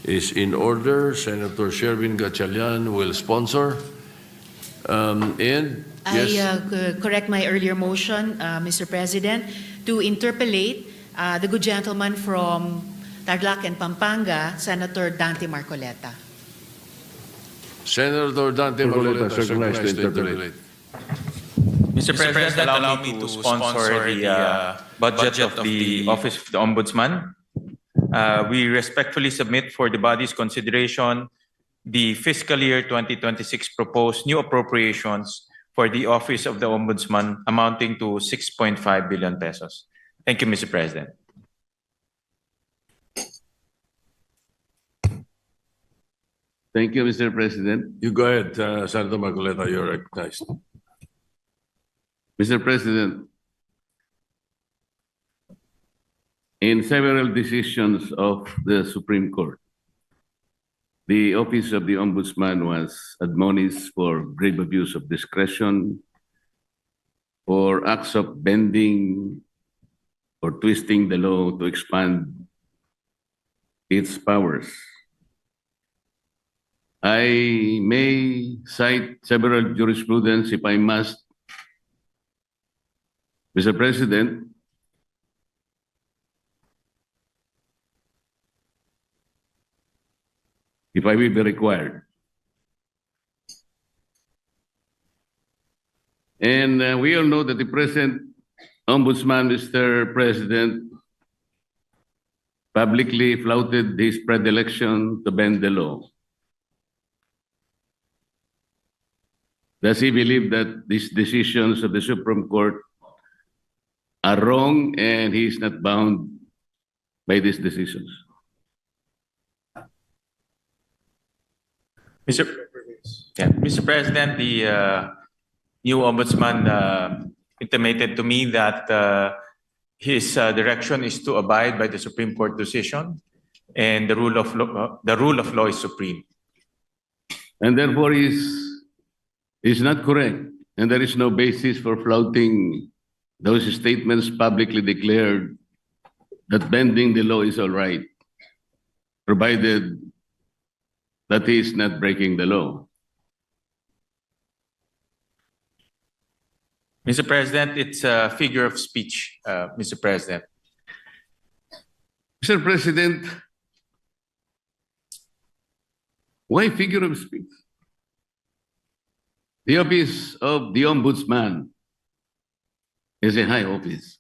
is in order. Senator Sherwin Gatchalian will sponsor. And I yes, correct my earlier motion, Mr. President, to interpolate the good gentleman from Tarlac and Pampanga, Senator Dante Marcoleta. Senator Dante Marcoleta is recognized to interpolate. Mr. President, allow me to sponsor the budget of the Office of the Ombudsman. We respectfully submit for the body's consideration the fiscal year 2026 proposed new appropriations for the Office of the Ombudsman amounting to 6.5 billion pesos. Thank you, Mr. President. Thank you, Mr. President. You go ahead, Senator Marcoleta, you're recognized. Mr. President, in several decisions of the Supreme Court, the Office of the Ombudsman was admonished for grave abuse of discretion, for acts of bending or twisting the law to expand its powers. I may cite several jurisprudence if I must. Mr. President, if I will be required. And we all know that the present Ombudsman, Mr. President, publicly flouted his predilection to bend the law. Does he believe that these decisions of the Supreme Court are wrong and he is not bound by these decisions? Mr. President, the new ombudsman intimated to me that his direction is to abide by the Supreme Court decision, and the rule of law is supreme. And therefore is not correct, and there is no basis for flouting those statements publicly declared that bending the law is all right, provided that he is not breaking the law. Mr. President, it's a figure of speech, Mr. President. Mr. President, why figure of speech? The Office of the Ombudsman is a high office.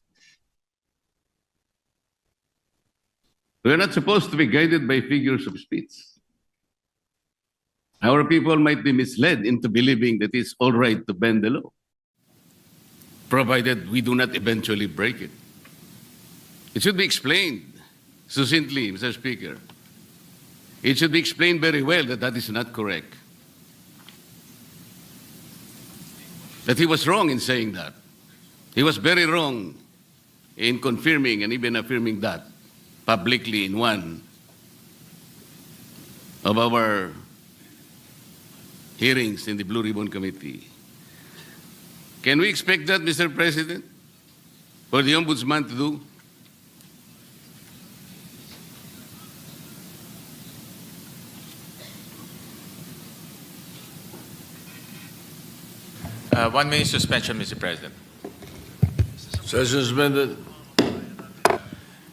We are not supposed to be guided by figures of speech. Our people might be misled into believing that it's all right to bend the law, provided we do not eventually break it. It should be explained succinctly, Mr. Speaker. It should be explained very well that that is not correct. That he was wrong in saying that. He was very wrong in confirming and even affirming that publicly in one of our hearings in the Blue Ribbon Committee. Can we expect that, Mr. President, for the Ombudsman to do? One minute suspension, Mr. President. Session suspended.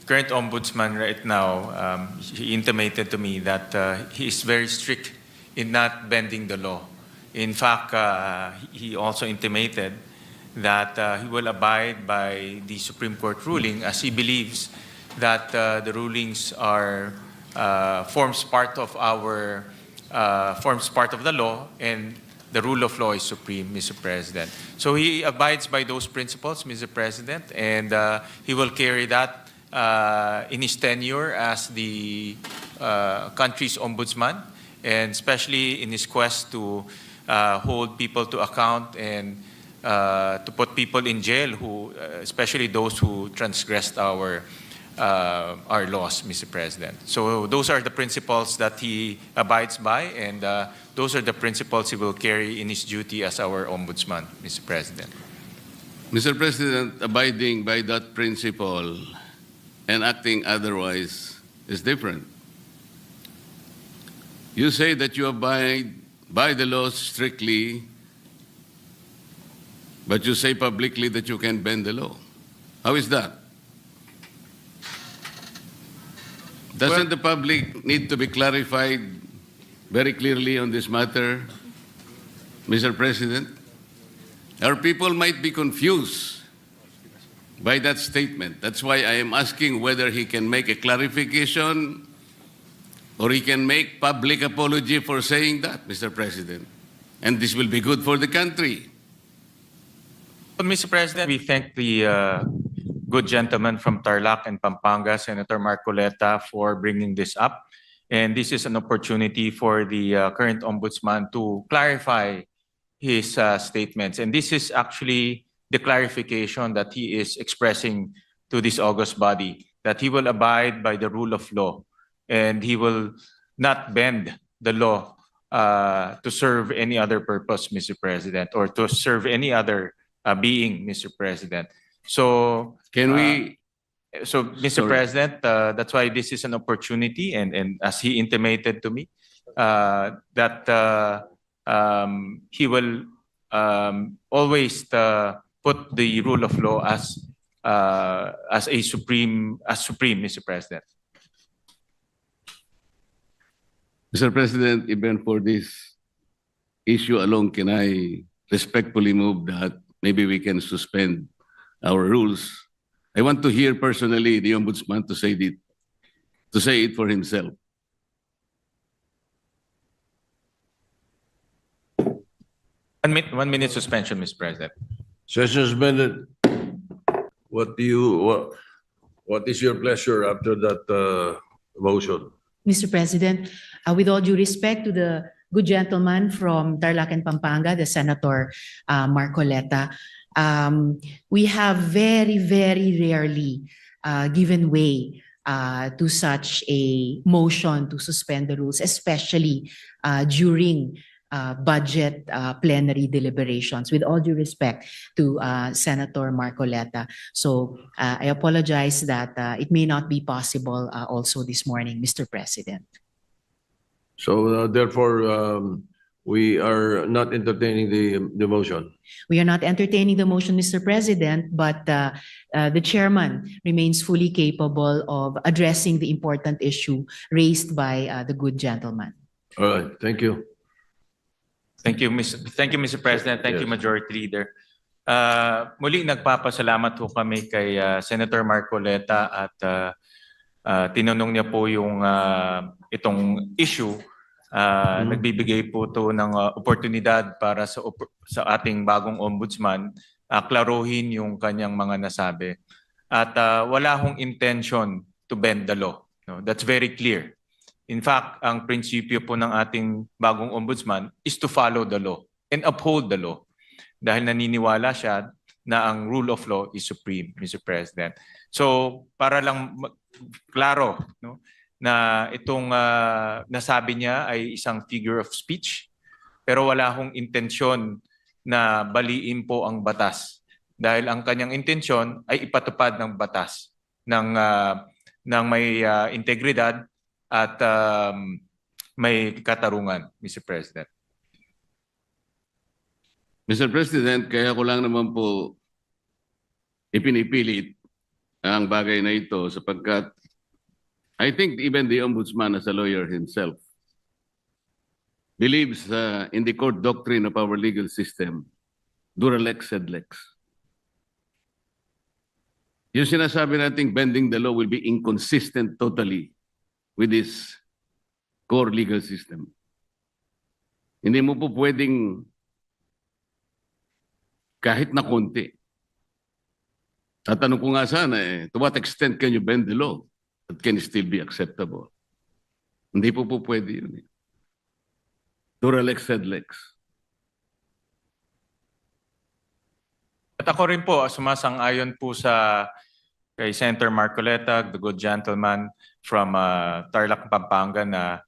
Current ombudsman right now, he intimated to me that he is very strict in not bending the law. In fact, he also intimated that he will abide by the Supreme Court ruling, as he believes that the rulings are forms part of the law, and the rule of law is supreme, Mr. President. So he abides by those principles, Mr. President, and he will carry that in his tenure as the country's ombudsman, and especially in his quest to hold people to account and to put people in jail, who, especially those who transgressed our laws, Mr. President. So those are the principles that he abides by, and those are the principles he will carry in his duty as our ombudsman, Mr. President. Mr. President, abiding by that principle and acting otherwise is different. You say that you abide by the laws strictly, but you say publicly that you can bend the law. How is that? Doesn't the public need to be clarified very clearly on this matter, Mr. President? Our people might be confused by that statement. That's why I am asking whether he can make a clarification or he can make public apology for saying that, Mr. President. And this will be good for the country. But Mr. President, we thank the good gentleman from Tarlac and Pampanga, Senator Marcoleta, for bringing this up. And this is an opportunity for the current ombudsman to clarify his statements. And this is actually the clarification that he is expressing to this august body, that he will abide by the rule of law and he will not bend the law to serve any other purpose, Mr. President, or to serve any other being, Mr. President. So, Can we, Mr. Sorry. President, that's why this is an opportunity, and as he intimated to me, that he will always put the rule of law as supreme, Mr. President. Mr. President, even for this issue alone, can I respectfully move that maybe we can suspend our rules? I want to hear personally the ombudsman to say it for himself. One minute suspension, Mr. President. Session suspended. What is your pleasure after that motion? Mr. President, with all due respect to the good gentleman from Tarlac and Pampanga, the Senator Marcoleta, we have very, very rarely given way to such a motion to suspend the rules, especially during budget plenary deliberations, with all due respect to Senator Marcoleta. So I apologize that it may not be possible also this morning, Mr. President. So therefore, we are not entertaining the motion. We are not entertaining the motion, Mr. President, but the chairman remains fully capable of addressing the important issue raised by the good gentleman. All right, thank you. Thank you, Mr. President. Thank you, Yes. Majority Leader. Muli nagpapasalamat po kami kay Senator Marcoleta at tinanong niya po yung itong issue. Nagbibigay po to ng oportunidad para sa ating bagong ombudsman klaruhin yung kanyang mga nasabi. At wala hong intention to bend the law. No? That's very clear. In fact, ang prinsipyo po ng ating bagong ombudsman is to follow the law and uphold the law. Dahil naniniwala siya na ang rule of law is supreme, Mr. President. So, para lang klaro, no, na itong nasabi niya ay isang figure of speech, pero wala hong intensyon na baliin po ang batas. Dahil ang kanyang intensyon ay ipatupad ng batas ng may integridad at may katarungan, Mr. President. Mr. President, kaya ko lang naman po ipinipilit ang bagay na ito sapagkat I think even the ombudsman as a lawyer himself believes in the court doctrine of our legal system, dura lex sed lex. Yung sinasabi nating bending the law will be inconsistent totally with this core legal system. Hindi mo po pwedeng kahit na konti. Tatanong ko nga sana to what extent can you bend the law that can still be acceptable? Hindi po pwede yun. Dura lex sed lex. At ako rin po, sumasang-ayon po kay Senator Marcoleta, the good gentleman from Tarlac, Pampanga, na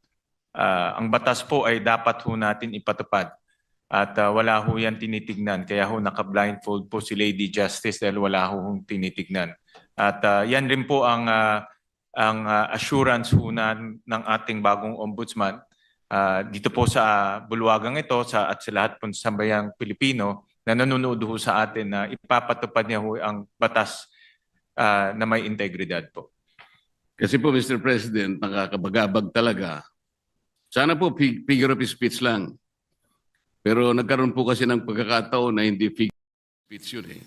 ang batas po ay dapat ho natin ipatupad. At wala ho yan tinitignan. Kaya ho naka-blindfold po si Lady Justice dahil wala ho tinitignan. At yan rin po ang assurance ho ng ating bagong ombudsman dito po sa bulwagang ito at sa lahat po ng sambayang Pilipino na nanonood ho sa atin na ipapatupad niya ho ang batas na may integridad po. Kasi po, Mr. President, nakakabagabag talaga. Sana po figure of speech lang. Pero nagkaroon po kasi ng pagkakataon na hindi figure of speech yun eh.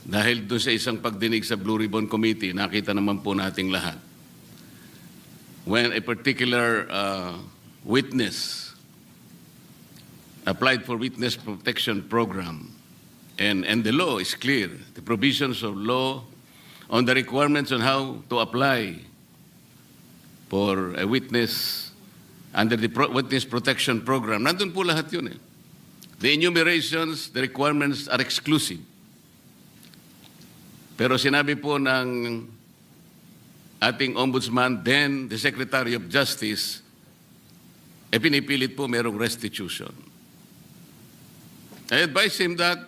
Dahil doon sa isang pagdinig sa Blue Ribbon Committee, nakita naman po nating lahat. When a particular witness applied for witness protection program, and the law is clear, the provisions of law on the requirements on how to apply for a witness under the witness protection program, nandun po lahat yun eh. The enumerations, the requirements are exclusive. Pero sinabi po ng ating ombudsman, then the Secretary of Justice, pinipilit po merong restitution. I advise him that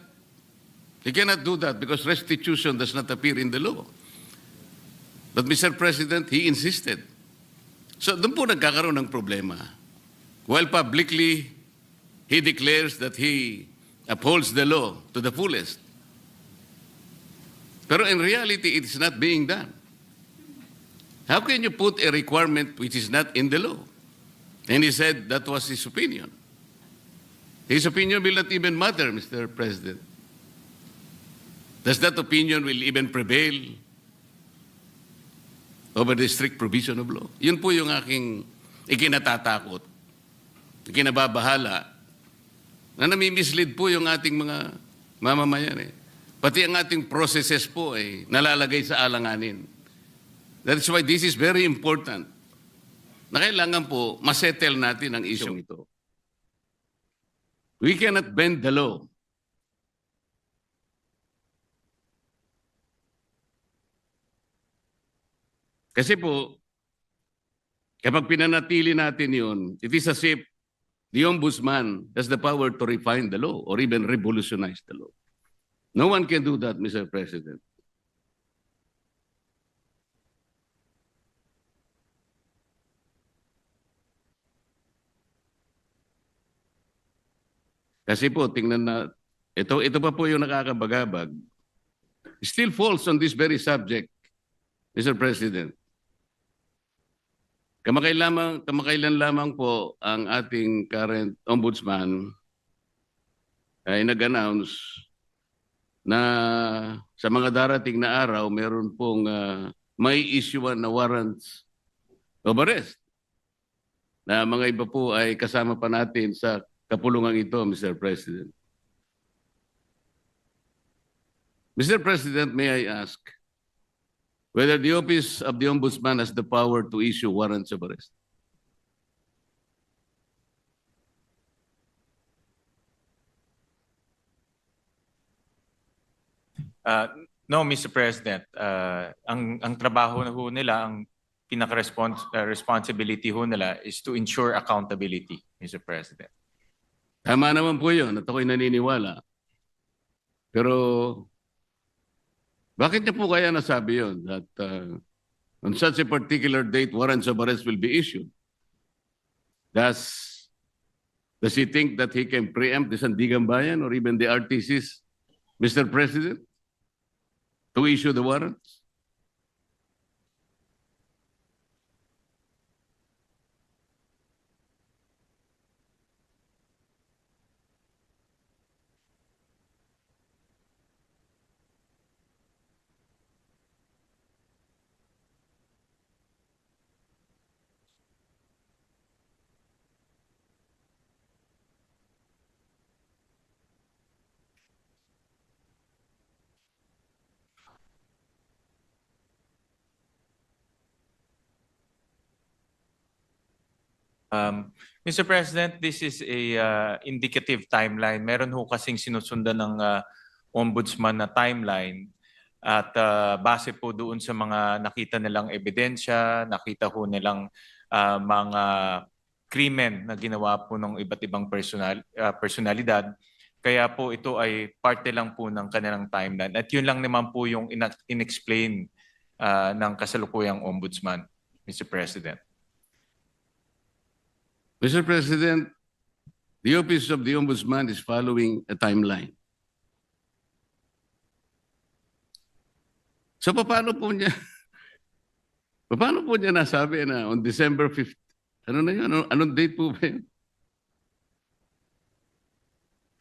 he cannot do that because restitution does not appear in the law. But Mr. President, he insisted. So doon po nagkakaroon ng problema. While publicly, he declares that he upholds the law to the fullest. Pero in reality, it is not being done. How can you put a requirement which is not in the law? And he said that was his opinion. His opinion will not even matter, Mr. President. Does that opinion will even prevail over the strict provision of law? Yun po yung aking ikinatatakot, ikinababahala, na nami-mislead po yung ating mga mamamayan eh. Pati ang ating processes po ay nalalagay sa alanganin. That's why this is very important. Na kailangan po masettle natin ang isyong ito. We cannot bend the law. Kasi po, kapag pinanatili natin yun, it is as if the ombudsman has the power to refine the law or even revolutionize the law. No one can do that, Mr. President. Kasi po, tingnan na, ito pa po yung nakakabagabag. Still falls on this very subject, Mr. President. Kamakailan lamang po ang ating current ombudsman ay nag-announce na sa mga darating na araw, meron pong may issuean na warrants of arrest. Na mga iba po ay kasama pa natin sa kapulungan ito, Mr. President. Mr. President, may I ask whether the Office of the Ombudsman has the power to issue warrants of arrest? No, Mr. President. Ang trabaho na ho nila, ang pinaka-responsibility ho nila is to ensure accountability, Mr. President. Tama naman po yun at ako'y naniniwala. Pero bakit niya po kaya nasabi yun that on such a particular date warrants of arrest will be issued? Does he think that he can preempt the Sandigan Bayan or even the RTCs, Mr. President, to issue the warrants? Mr. President, this is a indicative timeline. Meron ho kasing sinusundan ng ombudsman na timeline at base po doon sa mga nakita nilang ebidensya, nakita ho nilang mga krimen na ginawa po ng iba't ibang personalidad. Kaya po ito ay parte lang po ng kanilang timeline. At yun lang naman po yung inexplain ng kasalukuyang ombudsman, Mr. President. Mr. President, the Office of the Ombudsman is following a timeline. So paano po niya nasabi na on December 5th? Ano na yun? Anong date po ba yun?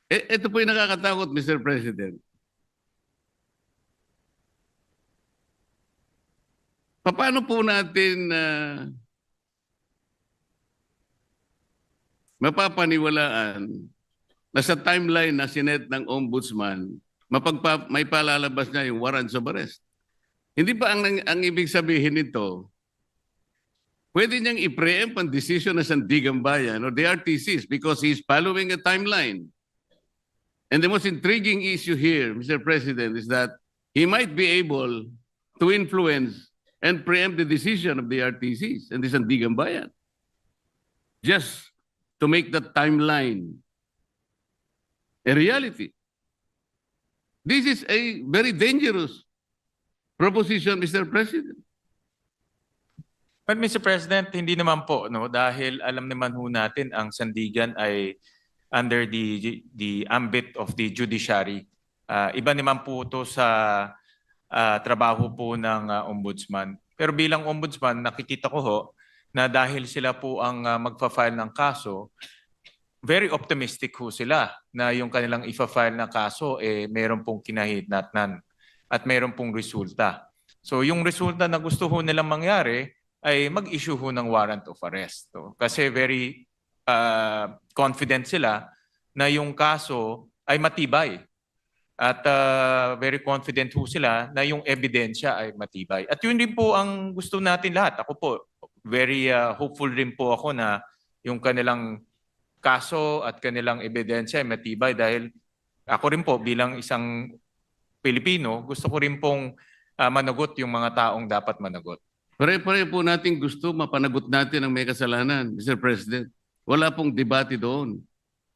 Ito po yung nakakatakot, Mr. President. Paano po natin mapapaniwalaan na sa timeline na sinet ng Ombudsman, may palalabas niya yung warrants of arrest? Hindi ba ang ibig sabihin nito, pwede niyang i-preempt ang decision ng Sandigan Bayan or the RTCs because he's following a timeline. And the most intriguing issue here, Mr. President, is that he might be able to influence and preempt the decision of the RTCs and the Sandigan Bayan just to make that timeline a reality. This is a very dangerous proposition, Mr. President. But Mr. President, hindi naman po, no, dahil alam naman ho natin ang Sandigan ay under the ambit of the judiciary. Iba naman po ito sa trabaho po ng ombudsman. Pero bilang ombudsman, nakikita ko ho na dahil sila po ang magfa-file ng kaso, very optimistic ho sila na yung kanilang ifa-file na kaso mayroon pong kinahitnatnan at mayroon pong resulta. So yung resulta na gusto ho nilang mangyari ay mag-issue ho ng warrant of arrest. So, kasi very confident sila na yung kaso ay matibay. At very confident ho sila na yung ebidensya ay matibay. At yun din po ang gusto natin lahat. Ako po, very hopeful rin po ako na yung kanilang kaso at kanilang ebidensya ay matibay dahil ako rin po bilang isang Pilipino, gusto ko rin pong managot yung mga taong dapat managot. Pare-pare po natin gusto mapanagot natin ang may kasalanan, Mr. President. Wala pong debate doon.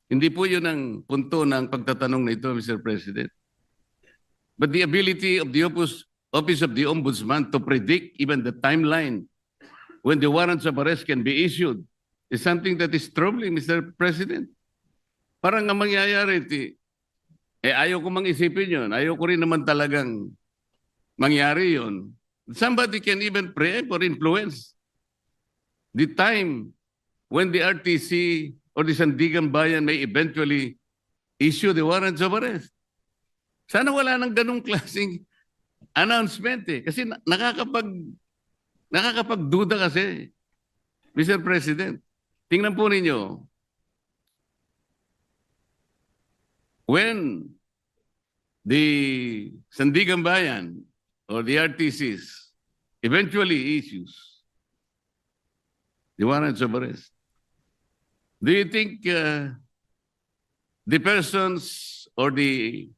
Hindi po yun ang punto ng pagtatanong na ito, Mr. President. But the ability of the Office of the Ombudsman to predict even the timeline when the warrants of arrest can be issued is something that is troubling, Mr. President. Parang ang mangyayari, ayaw ko mang isipin yun. Ayaw ko rin naman talagang mangyari yun. Somebody can even preempt or influence the time when the RTC or the Sandigan Bayan may eventually issue the warrants of arrest. Sana wala nang ganung klaseng announcement Kasi nakakapagduda kasi, Mr. President. Tingnan po ninyo, when the Sandigan Bayan or the RTCs eventually issues the warrants of arrest, do you think the persons or kung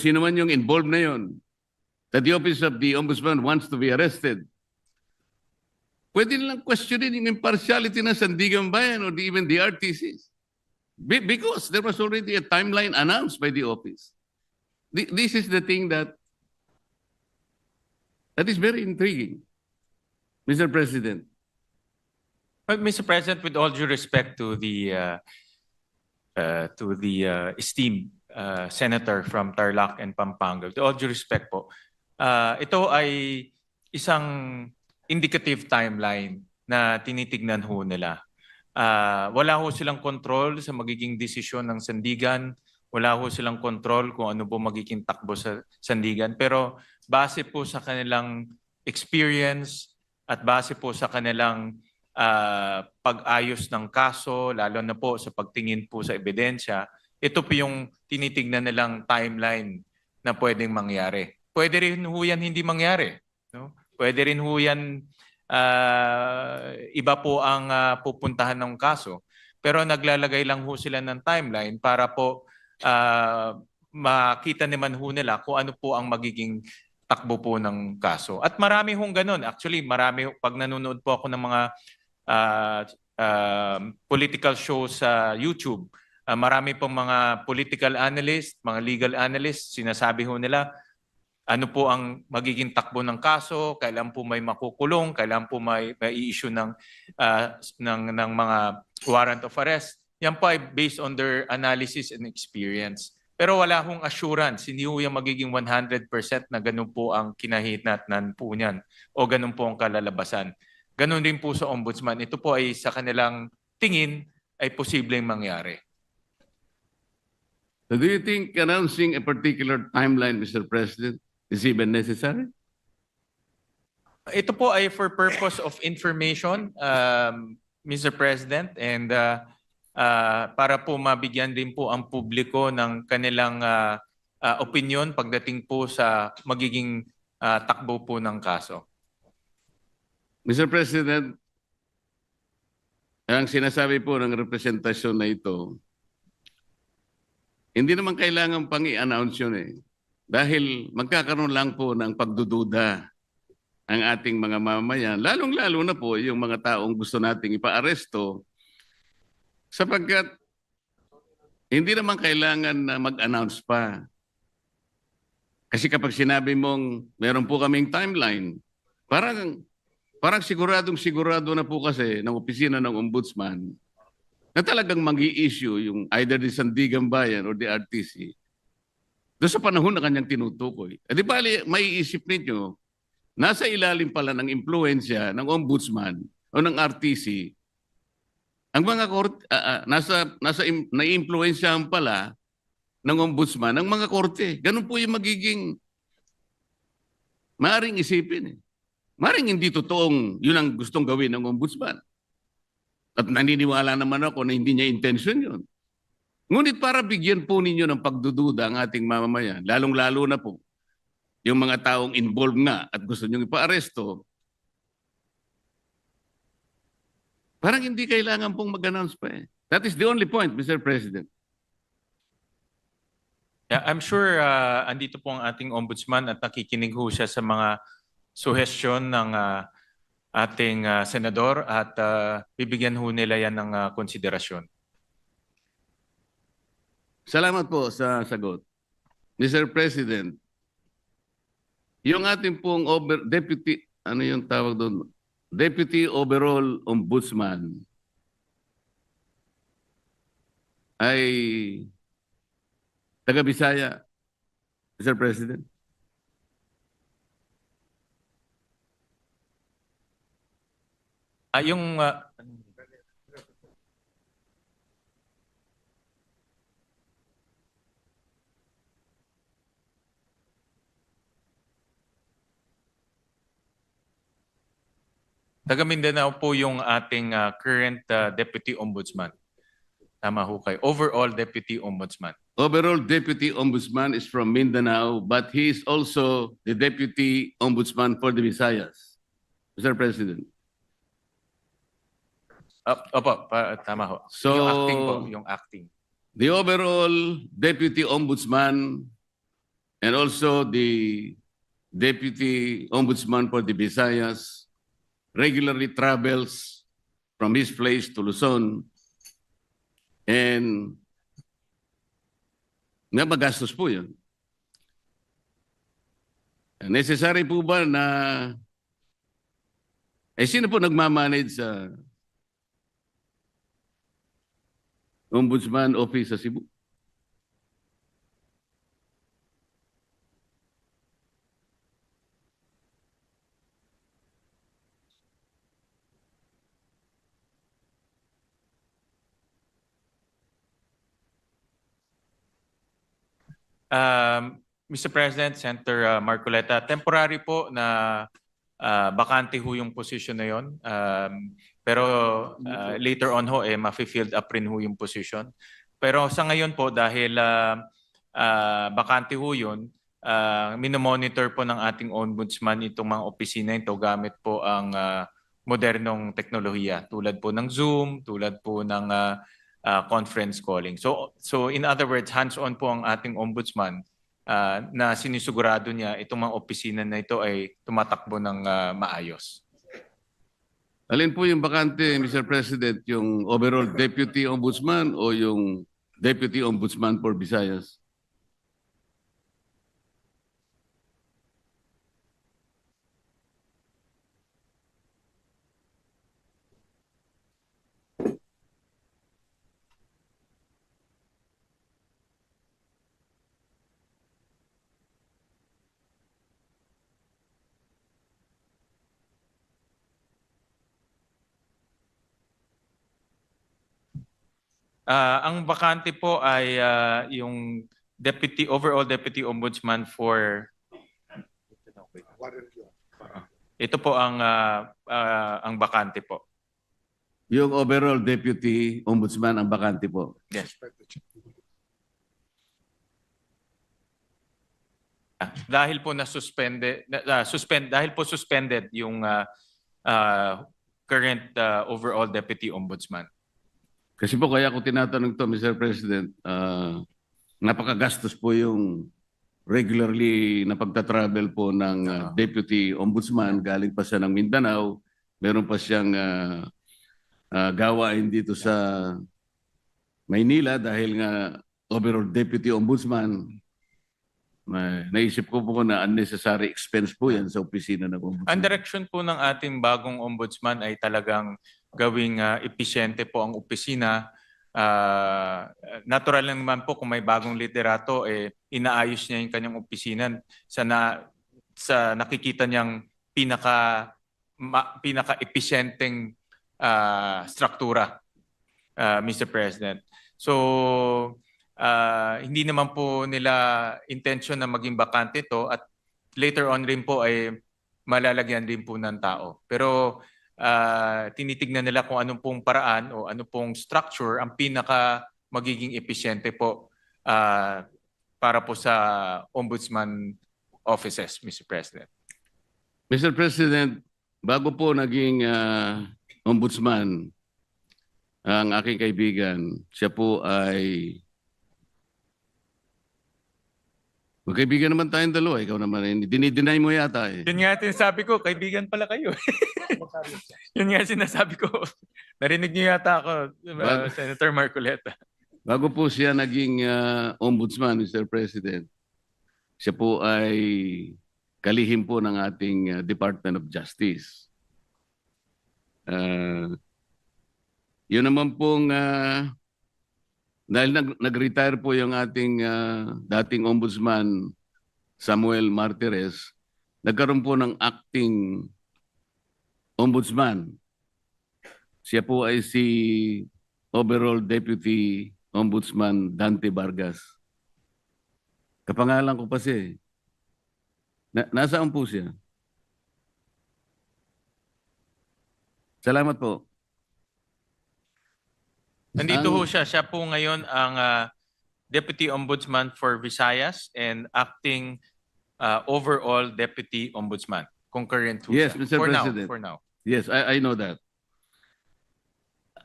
sino man yung involved na yun, that the Office of the Ombudsman wants to be arrested, pwede nilang questionin yung impartiality ng Sandigan Bayan or even the RTCs? Because there was already a timeline announced by the office. This is the thing that is very intriguing, Mr. President. But Mr. President, with all due respect to the esteemed senator from Tarlac and Pampanga, with all due respect po, ito ay isang indicative timeline na tinitignan ho nila. Wala ho silang control sa magiging desisyon ng Sandigan. Wala ho silang control kung ano po magiging takbo sa Sandigan. Pero base po sa kanilang experience at base po sa kanilang pag-ayos ng kaso, lalo na po sa pagtingin po sa ebidensya, ito po yung tinitignan nilang timeline na pwedeng mangyari. Pwede rin ho yan hindi mangyari. No? Pwede rin ho yan iba po ang pupuntahan ng kaso. Pero naglalagay lang ho sila ng timeline para po makita naman ho nila kung ano po ang magiging takbo po ng kaso. At marami hong ganun. Actually, marami, pag nanonood po ako ng mga political shows sa YouTube, marami pong mga political analyst, mga legal analyst, sinasabi ho nila, ano po ang magiging takbo ng kaso, kailan po may makukulong, kailan po may issue ng mga warrant of arrest. Yan po ay based on their analysis and experience. Pero wala hong assurance, hindi po yung magiging 100% na ganun po ang kinahinatnan po niyan o ganun po ang kalalabasan. Ganun din po sa ombudsman. Ito po ay sa kanilang tingin ay posibleng mangyari. So do you think announcing a particular timeline, Mr. President, is even necessary? Ito po ay for purpose of information, Mr. President, and para po mabigyan din po ang publiko ng kanilang opinion pagdating po sa magiging takbo po ng kaso. Mr. President, ang sinasabi po ng representasyon na ito, hindi naman kailangan pang i-announce yun eh. Dahil magkakaroon lang po ng pagdududa ang ating mga mamamayan, lalong-lalo na po yung mga taong gusto nating ipa-aresto, sapagkat hindi naman kailangan na mag-announce pa. Kasi kapag sinabi mong meron po kaming timeline, parang siguradong-sigurado na po kasi ng opisina ng ombudsman na talagang mag-i-issue yung either the Sandigan Bayan or the RTC doon sa panahon na kanyang tinutukoy. Di bali, may iisip ninyo, nasa ilalim pala ng impluensya ng ombudsman o ng RTC, ang mga korte, nai-impluensyahan pala ng ombudsman ang mga korte. Ganun po yung magiging maaring isipin. Maaring hindi totoong yun ang gustong gawin ng ombudsman. At naniniwala naman ako na hindi niya intention yun. Ngunit para bigyan po ninyo ng pagdududa ang ating mamamayan, lalong-lalo na po yung mga taong involved nga at gusto nyo ipa-aresto, parang hindi kailangan pong mag-announce pa eh. That is the only point, Mr. President. Yeah, I'm sure andito po ang ating ombudsman at nakikinig ho siya sa mga suhestyon ng ating senador at bibigyan ho nila yan ng konsiderasyon. Salamat po sa sagot. Mr. President, yung ating pong deputy, ano yung tawag doon? Deputy Overall Ombudsman ay taga-Bisaya, Mr. President. Yung taga Mindanao po yung ating current Deputy Ombudsman. Tama ho kayo. Overall Deputy Ombudsman. Overall Deputy Ombudsman is from Mindanao, but he is also the Deputy Ombudsman for the Visayas, Mr. President. Opo, tama ho. So, yung acting po, yung acting. The overall Deputy Ombudsman and also the Deputy Ombudsman for the Visayas regularly travels from his place to Luzon, and nga magastos po yun. Necessary po ba na sino po nagmamanage sa Ombudsman Office sa Cebu? Mr. President, Senator Marcoleta, temporary po na bakante ho yung position na yon. Pero later on ho, ma-field up rin ho yung position. Pero sa ngayon po, dahil bakante ho yun, minomonitor po ng ating ombudsman itong mga opisina ito gamit po ang modernong teknolohiya tulad po ng Zoom, tulad po ng conference calling. So in other words, hands-on po ang ating ombudsman na sinisigurado niya itong mga opisina na ito ay tumatakbo ng maayos. Alin po yung bakante, Mr. President, yung overall Deputy Ombudsman o yung Deputy Ombudsman for Visayas? Ang bakante po ay yung overall deputy ombudsman for ito po ang bakante po. Yung overall deputy ombudsman ang bakante po. Yes. Dahil po suspended yung current overall deputy ombudsman. Kasi po kaya ako tinatanong to, Mr. President, napakagastos po yung regularly na pagta-travel po ng Deputy Ombudsman. Galing pa siya ng Mindanao. Meron pa siyang gawain dito sa Maynila dahil nga overall Deputy Ombudsman. Naisip ko po na unnecessary expense po yan sa opisina ng Ombudsman. Ang direksyon po ng ating bagong ombudsman ay talagang gawing episyente po ang opisina. Natural lang naman po kung may bagong liderato, inaayos niya yung kanyang opisina sa nakikita niyang pinaka-episyenteng struktura, Mr. President. So, hindi naman po nila intention na maging bakante to at later on rin po ay malalagyan din po ng tao. Pero tinitignan nila kung anong pong paraan o anong pong structure ang pinaka magiging episyente po para po sa ombudsman offices, Mr. President. Mr. President, bago po naging ombudsman ang aking kaibigan, siya po ay magkaibigan naman tayong dalawa. Ikaw naman, dinideny mo yata eh. Yun nga sinasabi ko, kaibigan pala kayo. Yun nga sinasabi ko. Narinig niyo yata ako, Senator Marcoleta. Bago po siya naging ombudsman, Mr. President, siya po ay kalihim po ng ating Department of Justice. Yun naman pong, dahil nag-retire po yung ating dating ombudsman, Samuel Martires, nagkaroon po ng acting ombudsman. Siya po ay si overall deputy ombudsman Dante Vargas. Kapangalan ko pa siya. Nasaan po siya? Salamat po. Nandito ho siya. Siya po ngayon ang Deputy Ombudsman for Visayas and acting overall Deputy Ombudsman. Concurrent ho Yes, siya. Mr. President. For now. Yes, I know that.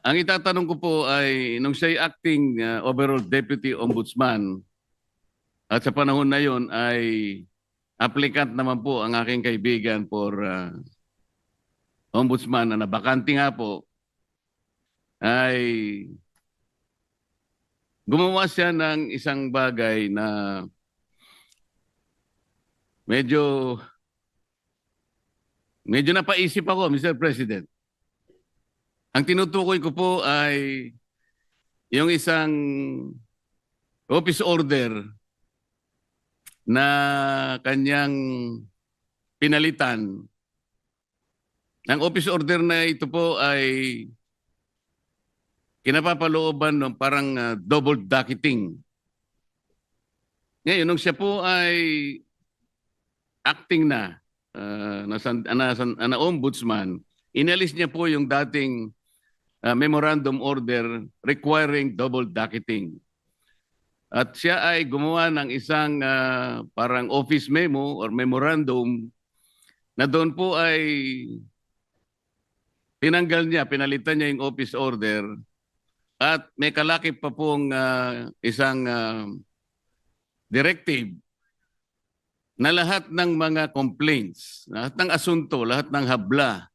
Ang itatanong ko po ay, nung siya'y acting overall Deputy Ombudsman, at sa panahon na yon ay applicant naman po ang aking kaibigan for Ombudsman na nabakante nga po, ay gumawa siya ng isang bagay na medyo napaisip ako, Mr. President. Ang tinutukoy ko po ay yung isang office order na kanyang pinalitan. Ang office order na ito po ay kinapapalooban ng parang double docketing. Ngayon, nung siya po ay acting na ombudsman, inalis niya po yung dating memorandum order requiring double docketing. At siya ay gumawa ng isang parang office memo or memorandum na doon po ay tinanggal niya, pinalitan niya yung office order. At may kalakip pa pong isang directive na lahat ng mga complaints, lahat ng asunto, lahat ng habla,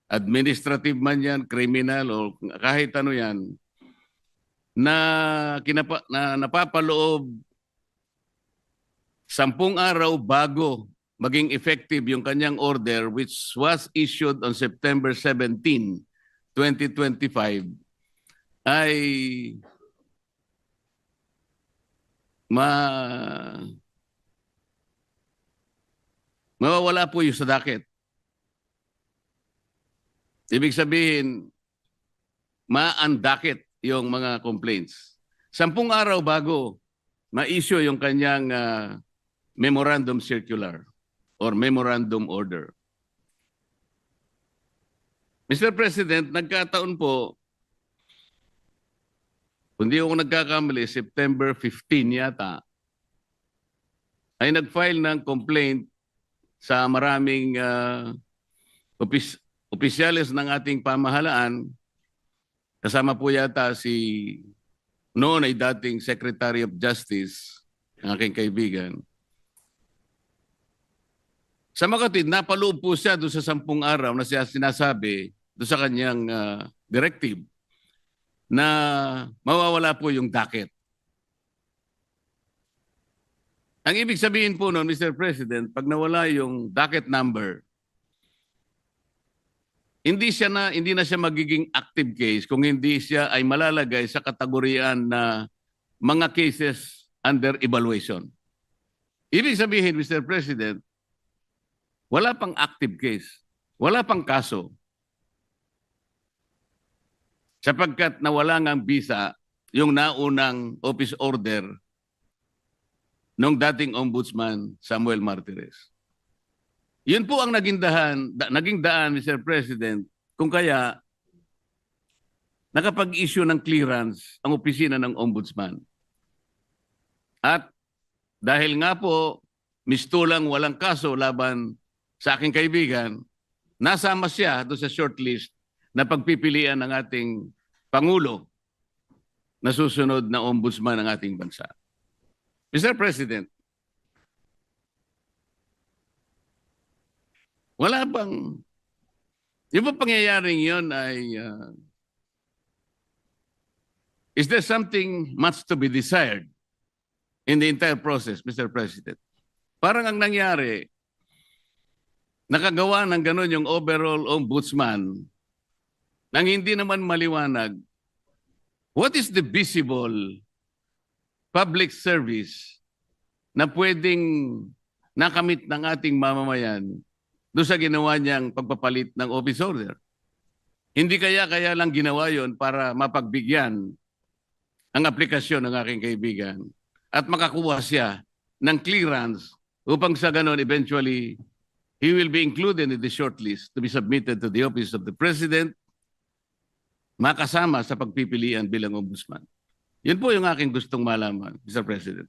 administrative man yan, criminal o kahit ano yan, na napapaloob 10 araw bago maging effective yung kanyang order which was issued on September 17, 2025, ay mawawala po yung sa docket. Ibig sabihin, ma-undocket yung mga complaints. 10 araw bago ma-issue yung kanyang memorandum circular or memorandum order. Mr. President, nagkataon po, kung di ako nagkakamali, September 15 yata, ay nag-file ng complaint sa maraming opisyales ng ating pamahalaan. Kasama po yata si noon ay dating Secretary of Justice, ang aking kaibigan. Sa makatwid, napaloob po siya doon sa 10 araw na siya sinasabi doon sa kanyang directive na mawawala po yung docket. Ang ibig sabihin po noon, Mr. President, pag nawala yung docket number, hindi na siya magiging active case kung hindi siya ay malalagay sa kategoriyaan na mga cases under evaluation. Ibig sabihin, Mr. President, wala pang active case, wala pang kaso. Sapagkat nawala ngang visa yung naunang office order ng dating Ombudsman Samuel Martires. Yun po ang naging daan, Mr. President, kung kaya nakapag-issue ng clearance ang opisina ng Ombudsman. At dahil nga po, mistulang walang kaso laban sa aking kaibigan, nasama siya doon sa shortlist na pagpipilian ng ating Pangulo na susunod na Ombudsman ng ating bansa. Mr. President, wala bang, yung ba pangyayaring yun ay, is there something much to be desired in the entire process, Mr. President? Parang ang nangyari, nakagawa ng ganun yung overall ombudsman nang hindi naman maliwanag what is the visible public service na pwedeng nakamit ng ating mamamayan doon sa ginawa niyang pagpapalit ng office order. Hindi kaya lang ginawa yon para mapagbigyan ang aplikasyon ng aking kaibigan at makakuha siya ng clearance upang sa ganon eventually he will be included in the shortlist to be submitted to the Office of the President, makasama sa pagpipilian bilang ombudsman. Yun po yung aking gustong malaman, Mr. President.